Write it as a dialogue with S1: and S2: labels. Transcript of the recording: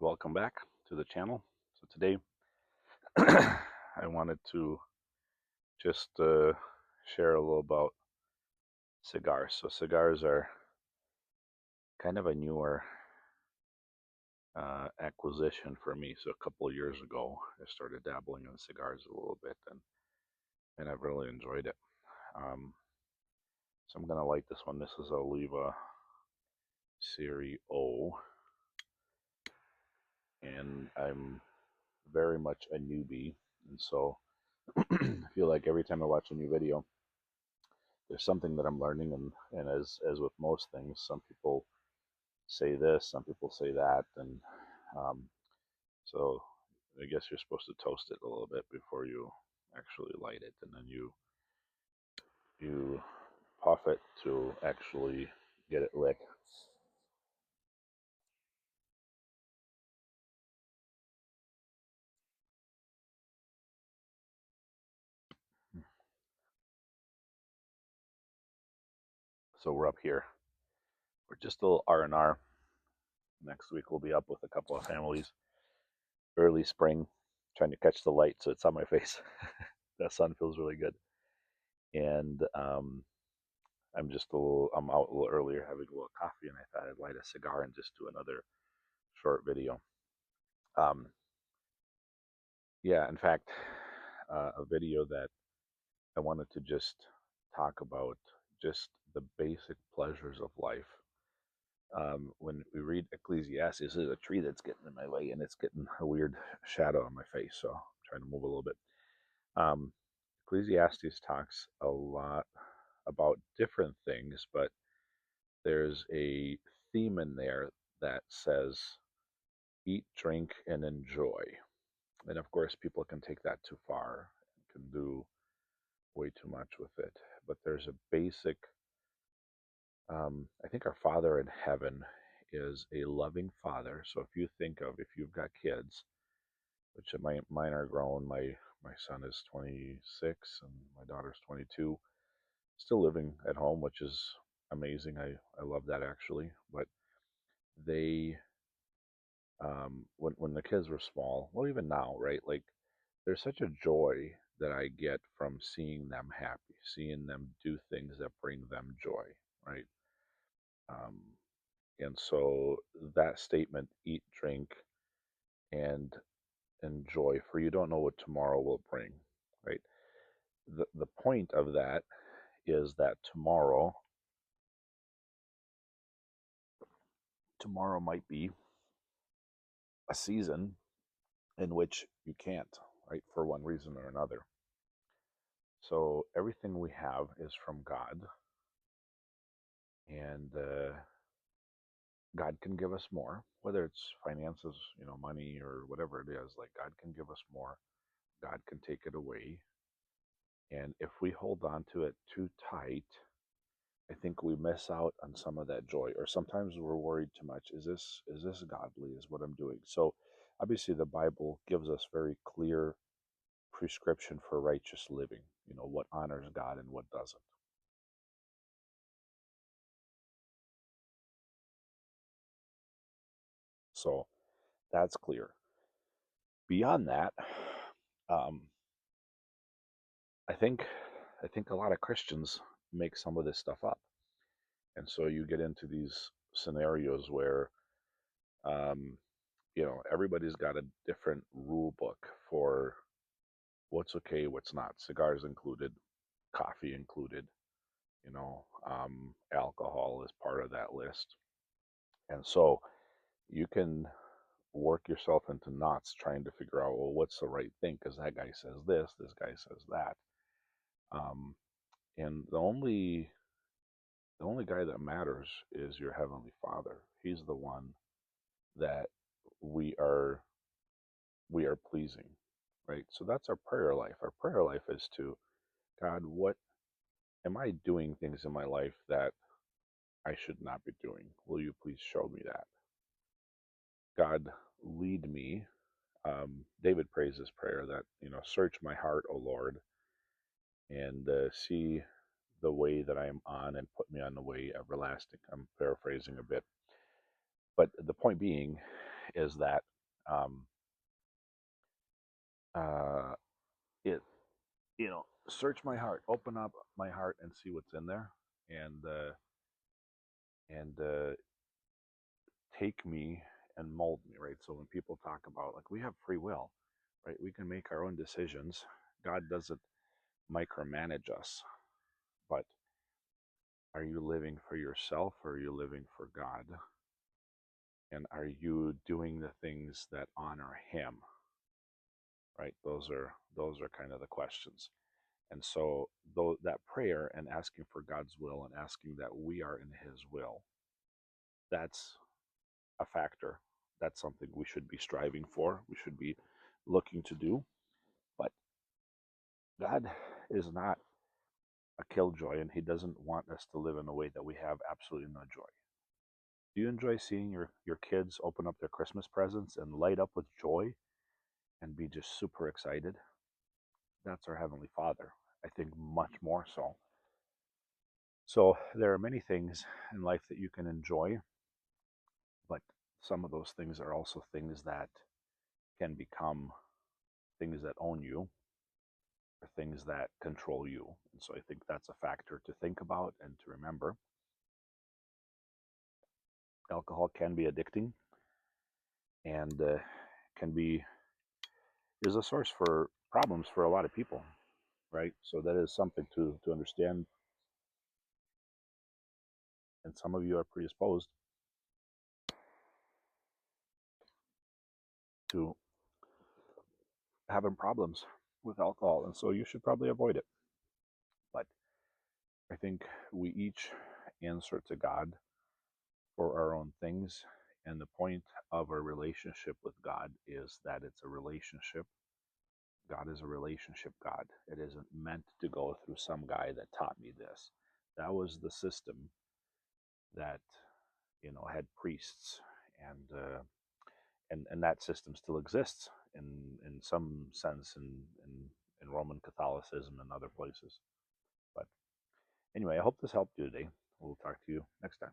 S1: welcome back to the channel. So today I wanted to just share a little about cigars. So cigars are kind of a newer acquisition for me. So a couple of years ago, I started dabbling in cigars a little bit, and I've really enjoyed it. Um, so I'm gonna light this one. This is a Oliva Serie O, and I'm very much a newbie, and so I feel like every time I watch a new video, there's something that I'm learning, and as with most things, some people say this, some people say that, and um, so I guess you're supposed to toast it a little bit before you actually light it, and then you puff it to actually get it lit. So we're up here. We're just a little R&R. Next week we'll be up with a couple of families. Early spring, trying to catch the light so it's on my face. That sun feels really good, and I'm out a little earlier having a little coffee, and I thought I'd light a cigar and just do another short video. Um, yeah, in fact, a video that I wanted to just talk about just the basic pleasures of life. When we read Ecclesiastes, there's a tree that's getting in my way, and it's getting a weird shadow on my face, so I'm trying to move a little bit. Um, Ecclesiastes talks a lot about different things, but there's a theme in there that says eat, drink, and enjoy. And of course, people can take that too far and can do way too much with it. But there's a basic, I think our Father in heaven is a loving Father. So if you've got kids, which mine are grown, my son is 26 and my daughter's 22, still living at home, which is amazing. I love that actually. But they when the kids were small, well, even now, right? Like, there's such a joy that I get from seeing them happy, seeing them do things that bring them joy, right? Um, and so that statement, eat, drink, and enjoy, for you don't know what tomorrow will bring, right? The point of that is that tomorrow might be a season in which you can't, right, for one reason or another. So everything we have is from God, and God can give us more, whether it's finances, money, or whatever it is. Like, God can give us more, God can take it away. And if we hold on to it too tight, I think we miss out on some of that joy. Or sometimes we're worried too much. Is this godly? Is what I'm doing? So obviously the Bible gives us very clear prescription for righteous living. What honors God and what doesn't. So that's clear. Beyond that, um, I think I think a lot of Christians make some of this stuff up, and so you get into these scenarios where everybody's got a different rule book for what's okay, what's not. Cigars included, coffee included. Alcohol is part of that list, and so you can work yourself into knots trying to figure out, well, what's the right thing, because that guy says this guy says that. Um, and the only guy that matters is your heavenly Father. He's the one that we are we are pleasing, right? So that's our prayer life. Our prayer life is to God, what am I doing things in my life that I should not be doing? Will you please show me that? God, lead me. David prays this prayer that, search my heart, O Lord, and see the way that I am on and put me on the way everlasting. I'm paraphrasing a bit. But the point being is that Um, uh, it search my heart, open up my heart, and see what's in there, and take me and mold me, right? So when people talk about like we have free will, right? We can make our own decisions. God doesn't micromanage us, but are you living for yourself or are you living for God? And are you doing the things that honor Him? Right? Those are kind of the questions. And so though that prayer and asking for God's will and asking that we are in His will, that's a factor. That's something we should be striving for. We should be looking to do. But God is not a killjoy, and He doesn't want us to live in a way that we have absolutely no joy. Do you enjoy seeing your kids open up their Christmas presents and light up with joy and be just super excited? That's our Heavenly Father. I think much more so. So there are many things in life that you can enjoy, but some of those things are also things that can become things that own you or things that control you. And so I think that's a factor to think about and to remember. Alcohol can be addicting and can be is a source for problems for a lot of people, right? So that is something to understand. And some of you are predisposed to having problems with alcohol, and so you should probably avoid it. But I think we each answer to God for our own things, and the point of a relationship with God is that it's a relationship. God is a relationship God. It isn't meant to go through some guy that taught me this. That was the system that had priests, and and that system still exists in some sense in Roman Catholicism and other places. But anyway, I hope this helped you today. We'll talk to you next time.